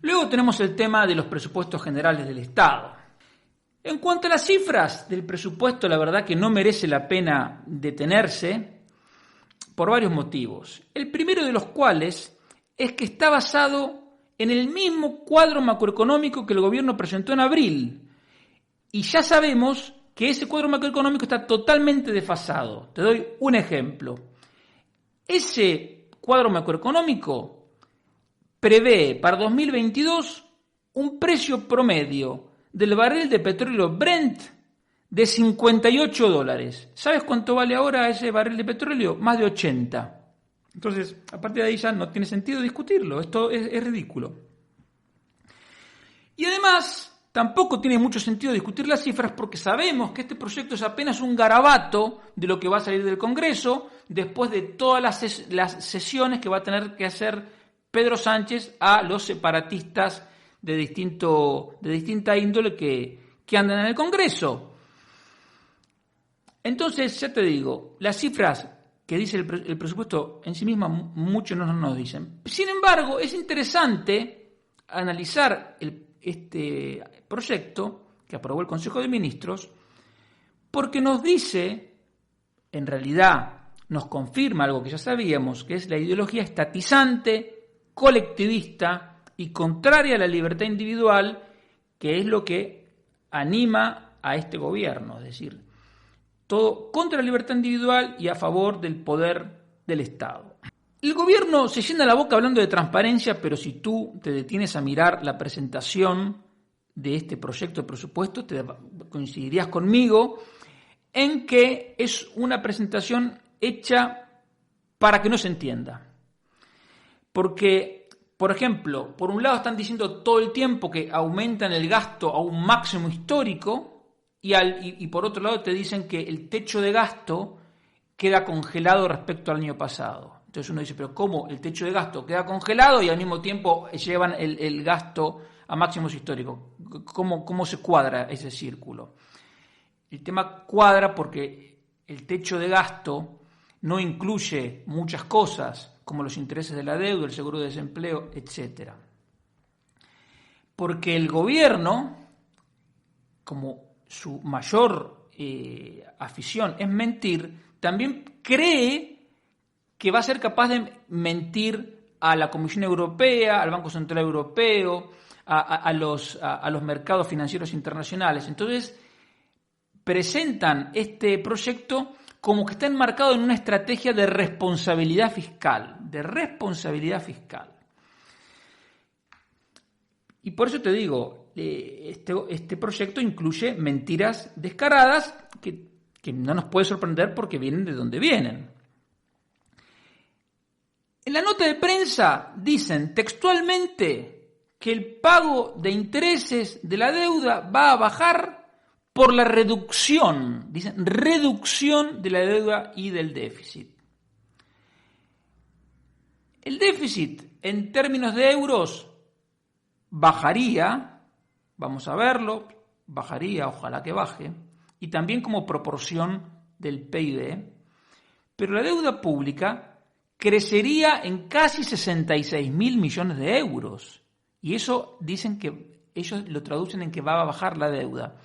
Luego tenemos el tema de los presupuestos generales del Estado. En cuanto a las cifras del presupuesto, la verdad que no merece la pena detenerse por varios motivos. El primero de los cuales es que está basado en el mismo cuadro macroeconómico que el gobierno presentó en abril. Y ya sabemos que ese cuadro macroeconómico está totalmente desfasado. Te doy un ejemplo. Ese cuadro macroeconómico prevé para 2022 un precio promedio del barril de petróleo Brent de $58. ¿Sabes cuánto vale ahora ese barril de petróleo? Más de 80. Entonces, a partir de ahí ya no tiene sentido discutirlo. Esto es ridículo. Y además, tampoco tiene mucho sentido discutir las cifras porque sabemos que este proyecto es apenas un garabato de lo que va a salir del Congreso después de todas las sesiones que va a tener que hacer Pedro Sánchez a los separatistas de distinta índole que andan en el Congreso. Entonces, ya te digo, las cifras que dice el presupuesto en sí misma mucho no nos dicen. Sin embargo, es interesante analizar este proyecto que aprobó el Consejo de Ministros porque nos dice, en realidad nos confirma algo que ya sabíamos, que es la ideología estatizante, colectivista y contraria a la libertad individual, que es lo que anima a este gobierno, es decir, todo contra la libertad individual y a favor del poder del Estado. El gobierno se llena la boca hablando de transparencia, pero si tú te detienes a mirar la presentación de este proyecto de presupuesto, coincidirías conmigo en que es una presentación hecha para que no se entienda. Porque, por ejemplo, por un lado están diciendo todo el tiempo que aumentan el gasto a un máximo histórico, y por otro lado te dicen que el techo de gasto queda congelado respecto al año pasado. Entonces uno dice, pero ¿cómo el techo de gasto queda congelado y al mismo tiempo llevan el gasto a máximos históricos? ¿Cómo se cuadra ese círculo? El tema cuadra porque el techo de gasto no incluye muchas cosas, como los intereses de la deuda, el seguro de desempleo, etc. Porque el gobierno, como su mayor afición es mentir, también cree que va a ser capaz de mentir a la Comisión Europea, al Banco Central Europeo, a los mercados financieros internacionales. Entonces, presentan este proyecto como que está enmarcado en una estrategia de responsabilidad fiscal, Y por eso te digo, este proyecto incluye mentiras descaradas que no nos puede sorprender porque vienen de donde vienen. En la nota de prensa dicen textualmente que el pago de intereses de la deuda va a bajar por la reducción de la deuda y del déficit. El déficit en términos de euros bajaría, vamos a verlo, bajaría, ojalá que baje, y también como proporción del PIB, pero la deuda pública crecería en casi 66.000 millones de euros. Y eso dicen que ellos lo traducen en que va a bajar la deuda.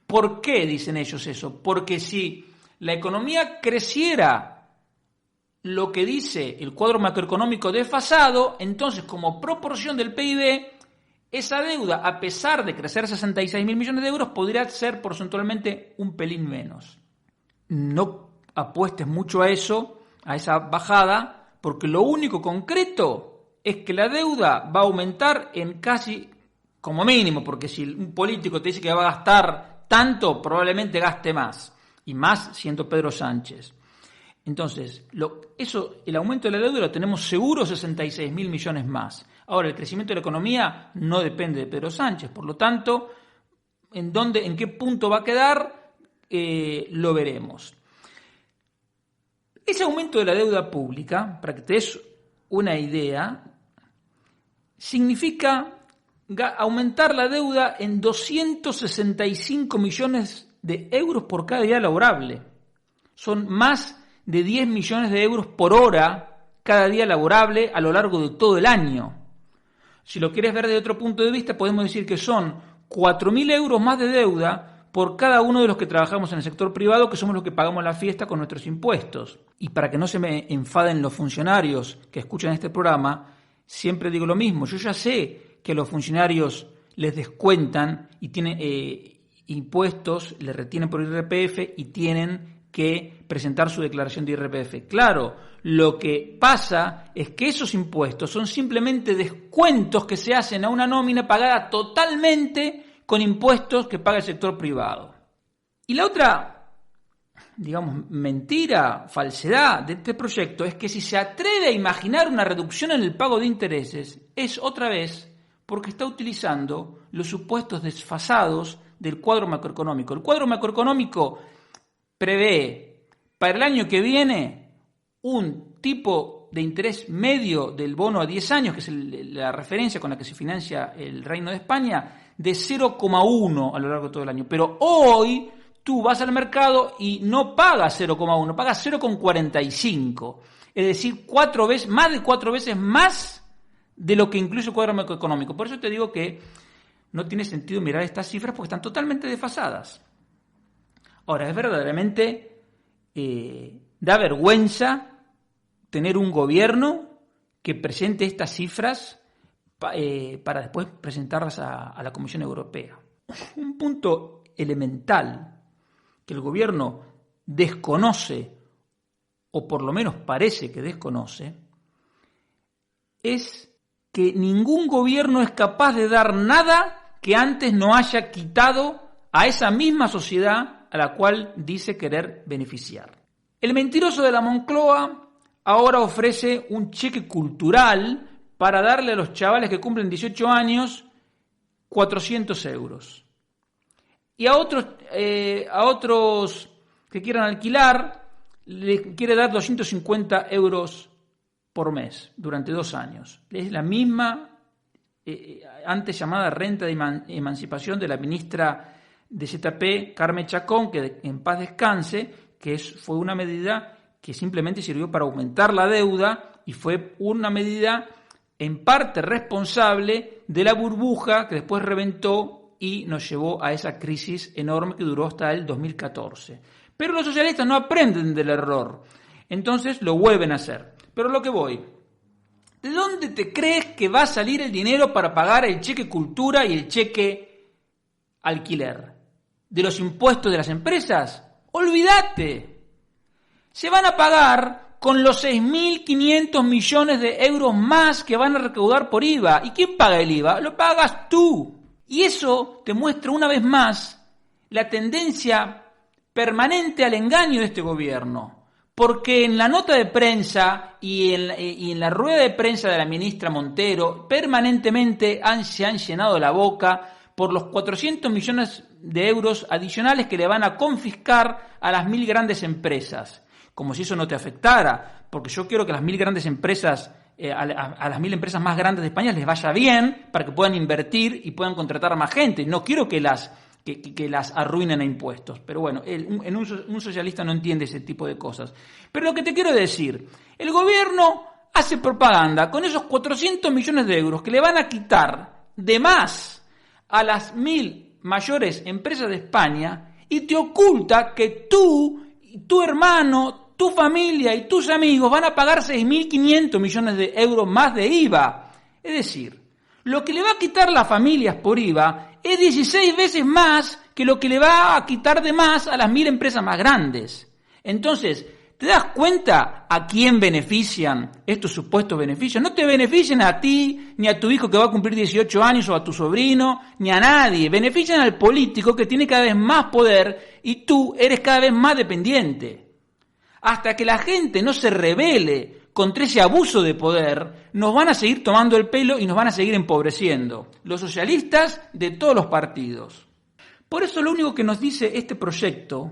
¿Por qué dicen ellos eso? Porque si la economía creciera lo que dice el cuadro macroeconómico desfasado, entonces como proporción del PIB, esa deuda, a pesar de crecer 66.000 millones de euros, podría ser porcentualmente un pelín menos. No apuestes mucho a eso, a esa bajada, porque lo único concreto es que la deuda va a aumentar en casi, como mínimo, porque si un político te dice que va a gastar tanto, probablemente gaste más, y más siendo Pedro Sánchez. Entonces, el aumento de la deuda lo tenemos seguro 66.000 millones más. Ahora, el crecimiento de la economía no depende de Pedro Sánchez, por lo tanto, en qué punto va a quedar, lo veremos. Ese aumento de la deuda pública, para que te des una idea, significa aumentar la deuda en 265 millones de euros por cada día laborable. Son más de 10 millones de euros por hora cada día laborable a lo largo de todo el año. Si lo quieres ver desde otro punto de vista, podemos decir que son 4.000 euros más de deuda por cada uno de los que trabajamos en el sector privado, que somos los que pagamos la fiesta con nuestros impuestos. Y para que no se me enfaden los funcionarios que escuchan este programa, siempre digo lo mismo. Yo ya sé que a los funcionarios les descuentan y tienen impuestos, les retienen por IRPF y tienen que presentar su declaración de IRPF. Claro, lo que pasa es que esos impuestos son simplemente descuentos que se hacen a una nómina pagada totalmente con impuestos que paga el sector privado. Y la otra, digamos, mentira, falsedad de este proyecto es que si se atreve a imaginar una reducción en el pago de intereses, es otra vez porque está utilizando los supuestos desfasados del cuadro macroeconómico. El cuadro macroeconómico prevé para el año que viene un tipo de interés medio del bono a 10 años, que es la referencia con la que se financia el Reino de España, de 0,1 a lo largo de todo el año. Pero hoy tú vas al mercado y no pagas 0,1, pagas 0,45. Es decir, más de 4 veces más de lo que incluye el cuadro macroeconómico. Por eso te digo que no tiene sentido mirar estas cifras porque están totalmente desfasadas. Ahora, es verdaderamente da vergüenza tener un gobierno que presente estas cifras para después presentarlas a la Comisión Europea. Un punto elemental que el gobierno desconoce, o por lo menos parece que desconoce, es que ningún gobierno es capaz de dar nada que antes no haya quitado a esa misma sociedad a la cual dice querer beneficiar. El mentiroso de la Moncloa ahora ofrece un cheque cultural para darle a los chavales que cumplen 18 años 400 euros. Y a otros que quieran alquilar, les quiere dar 250 euros por mes durante 2 años. Es la misma antes llamada renta de emancipación de la ministra de ZP, Carmen Chacón, que en paz descanse, que fue una medida que simplemente sirvió para aumentar la deuda y fue una medida en parte responsable de la burbuja que después reventó y nos llevó a esa crisis enorme que duró hasta el 2014. Pero los socialistas no aprenden del error, entonces lo vuelven a hacer. Pero lo que voy, ¿de dónde te crees que va a salir el dinero para pagar el cheque cultura y el cheque alquiler? ¿De los impuestos de las empresas? ¡Olvídate! Se van a pagar con los 6.500 millones de euros más que van a recaudar por IVA. ¿Y quién paga el IVA? Lo pagas tú. Y eso te muestra una vez más la tendencia permanente al engaño de este gobierno. Porque en la nota de prensa y en la rueda de prensa de la ministra Montero permanentemente se han llenado la boca por los 400 millones de euros adicionales que le van a confiscar a las 1.000 grandes empresas. Como si eso no te afectara, porque yo quiero que las 1.000 grandes empresas, a las 1.000 empresas más grandes de España les vaya bien para que puedan invertir y puedan contratar a más gente. No quiero que las arruinen a impuestos. Pero bueno, un socialista no entiende ese tipo de cosas. Pero lo que te quiero decir, el gobierno hace propaganda con esos 400 millones de euros que le van a quitar de más a las 1.000 mayores empresas de España y te oculta que tú, tu hermano, tu familia y tus amigos van a pagar 6.500 millones de euros más de IVA. Es decir, lo que le va a quitar las familias por IVA es 16 veces más que lo que le va a quitar de más a las 1.000 empresas más grandes. Entonces, ¿te das cuenta a quién benefician estos supuestos beneficios? No te benefician a ti, ni a tu hijo que va a cumplir 18 años, o a tu sobrino, ni a nadie. Benefician al político que tiene cada vez más poder y tú eres cada vez más dependiente. Hasta que la gente no se rebele contra ese abuso de poder, nos van a seguir tomando el pelo y nos van a seguir empobreciendo. Los socialistas de todos los partidos. Por eso lo único que nos dice este proyecto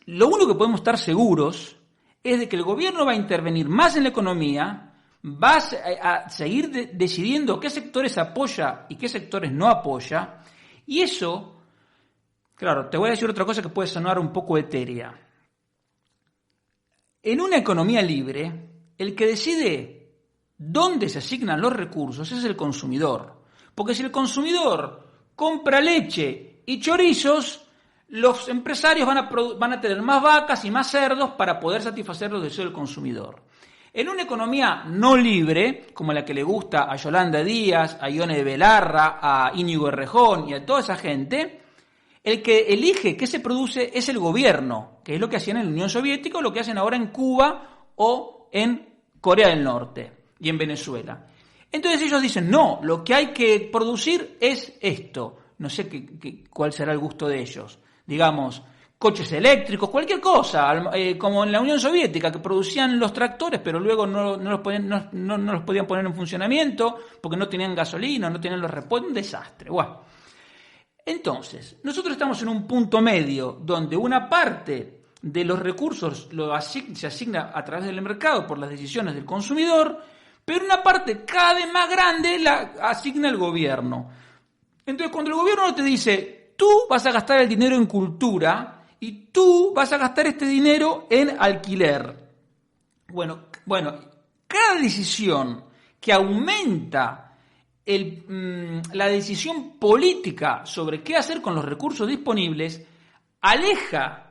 lo único que podemos estar seguros es de que el gobierno va a intervenir más en la economía, va a seguir decidiendo qué sectores apoya y qué sectores no apoya, y eso, claro, te voy a decir otra cosa que puede sonar un poco etérea. En una economía libre, el que decide dónde se asignan los recursos es el consumidor. Porque si el consumidor compra leche y chorizos, los empresarios van a tener más vacas y más cerdos para poder satisfacer los deseos del consumidor. En una economía no libre, como la que le gusta a Yolanda Díaz, a Ione Belarra, a Íñigo Errejón y a toda esa gente, el que elige qué se produce es el gobierno, que es lo que hacían en la Unión Soviética o lo que hacen ahora en Cuba o en Corea del Norte y en Venezuela. Entonces ellos dicen, no, lo que hay que producir es esto. No sé cuál será el gusto de ellos. Digamos, coches eléctricos, cualquier cosa, como en la Unión Soviética, que producían los tractores, pero luego no los podían poner en funcionamiento porque no tenían gasolina, no tenían los repuestos, un desastre. Bueno. Entonces, nosotros estamos en un punto medio donde una parte de los recursos se asigna a través del mercado por las decisiones del consumidor, pero una parte cada vez más grande la asigna el gobierno. Entonces, cuando el gobierno te dice, tú vas a gastar el dinero en cultura y tú vas a gastar este dinero en alquiler. Bueno, cada decisión que aumenta la decisión política sobre qué hacer con los recursos disponibles aleja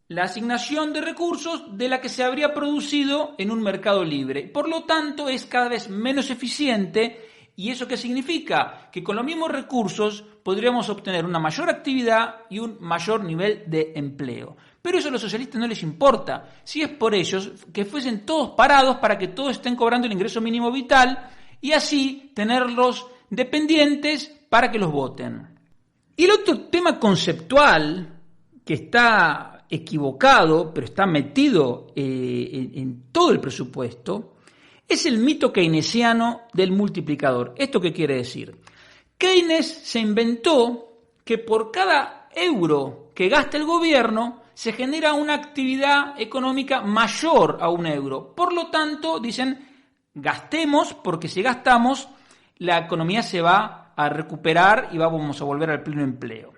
la asignación de recursos de la que se habría producido en un mercado libre. Por lo tanto, es cada vez menos eficiente. ¿Y eso qué significa? Que con los mismos recursos podríamos obtener una mayor actividad y un mayor nivel de empleo. Pero eso a los socialistas no les importa. Si es por ellos, que fuesen todos parados para que todos estén cobrando el ingreso mínimo vital y así tenerlos dependientes para que los voten. Y el otro tema conceptual que está equivocado, pero está metido en todo el presupuesto, es el mito keynesiano del multiplicador. ¿Esto qué quiere decir? Keynes se inventó que por cada euro que gasta el gobierno se genera una actividad económica mayor a un euro. Por lo tanto, dicen, gastemos, porque si gastamos, la economía se va a recuperar y vamos a volver al pleno empleo.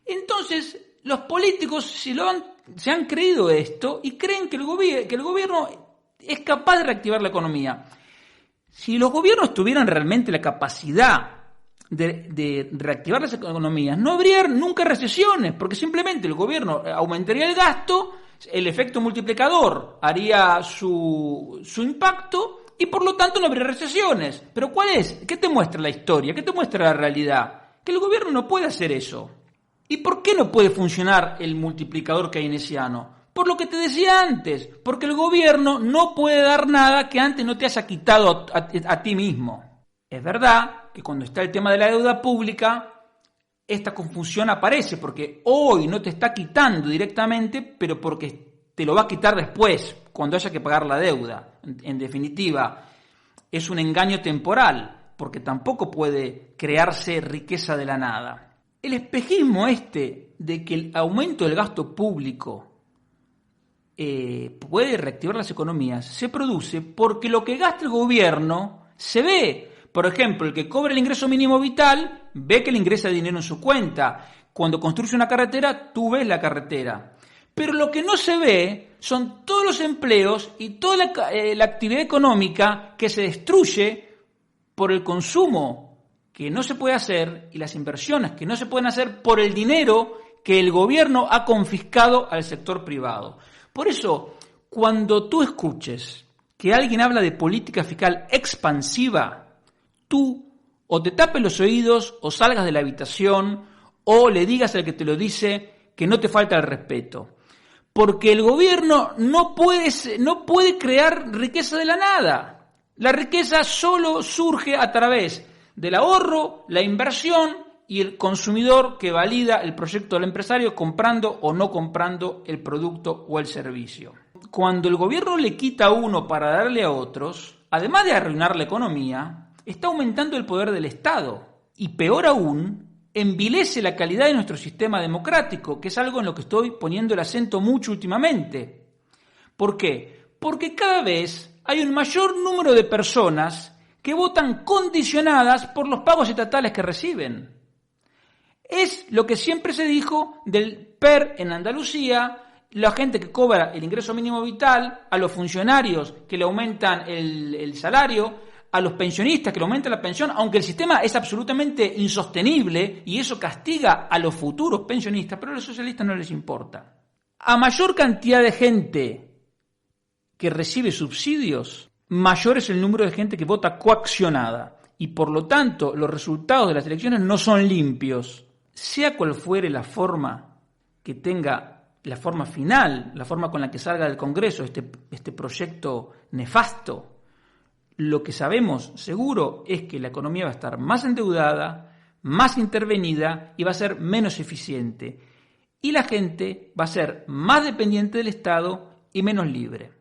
Entonces, los políticos se han creído esto y creen que el gobierno es capaz de reactivar la economía. Si los gobiernos tuvieran realmente la capacidad de reactivar las economías, no habría nunca recesiones, porque simplemente el gobierno aumentaría el gasto, el efecto multiplicador haría su impacto y por lo tanto no habría recesiones. ¿Pero cuál es? ¿Qué te muestra la historia? ¿Qué te muestra la realidad? Que el gobierno no puede hacer eso. ¿Y por qué no puede funcionar el multiplicador keynesiano? Por lo que te decía antes, porque el gobierno no puede dar nada que antes no te haya quitado a ti mismo. Es verdad que cuando está el tema de la deuda pública, esta confusión aparece, porque hoy no te está quitando directamente, pero porque te lo va a quitar después, cuando haya que pagar la deuda. En definitiva, es un engaño temporal, porque tampoco puede crearse riqueza de la nada. El espejismo de que el aumento del gasto público puede reactivar las economías, se produce porque lo que gasta el gobierno se ve. Por ejemplo, el que cobra el ingreso mínimo vital ve que le ingresa dinero en su cuenta. Cuando construyes una carretera, tú ves la carretera. Pero lo que no se ve son todos los empleos y toda la actividad económica que se destruye por el consumo que no se puede hacer y las inversiones que no se pueden hacer por el dinero que el gobierno ha confiscado al sector privado. Por eso, cuando tú escuches que alguien habla de política fiscal expansiva, tú o te tapes los oídos o salgas de la habitación o le digas al que te lo dice que no te falta el respeto. Porque el gobierno no puede crear riqueza de la nada. La riqueza solo surge a través del ahorro, la inversión y el consumidor que valida el proyecto del empresario comprando o no comprando el producto o el servicio. Cuando el gobierno le quita a uno para darle a otros, además de arruinar la economía, está aumentando el poder del Estado y, peor aún, envilece la calidad de nuestro sistema democrático, que es algo en lo que estoy poniendo el acento mucho últimamente. ¿Por qué? Porque cada vez hay un mayor número de personas que votan condicionadas por los pagos estatales que reciben. Es lo que siempre se dijo del PER en Andalucía, la gente que cobra el ingreso mínimo vital, a los funcionarios que le aumentan el salario, a los pensionistas, que le aumente la pensión, aunque el sistema es absolutamente insostenible y eso castiga a los futuros pensionistas, pero a los socialistas no les importa. A mayor cantidad de gente que recibe subsidios, mayor es el número de gente que vota coaccionada y por lo tanto los resultados de las elecciones no son limpios. Sea cual fuere la forma que tenga, la forma final, la forma con la que salga del Congreso este proyecto nefasto, lo que sabemos seguro es que la economía va a estar más endeudada, más intervenida y va a ser menos eficiente. Y la gente va a ser más dependiente del Estado y menos libre.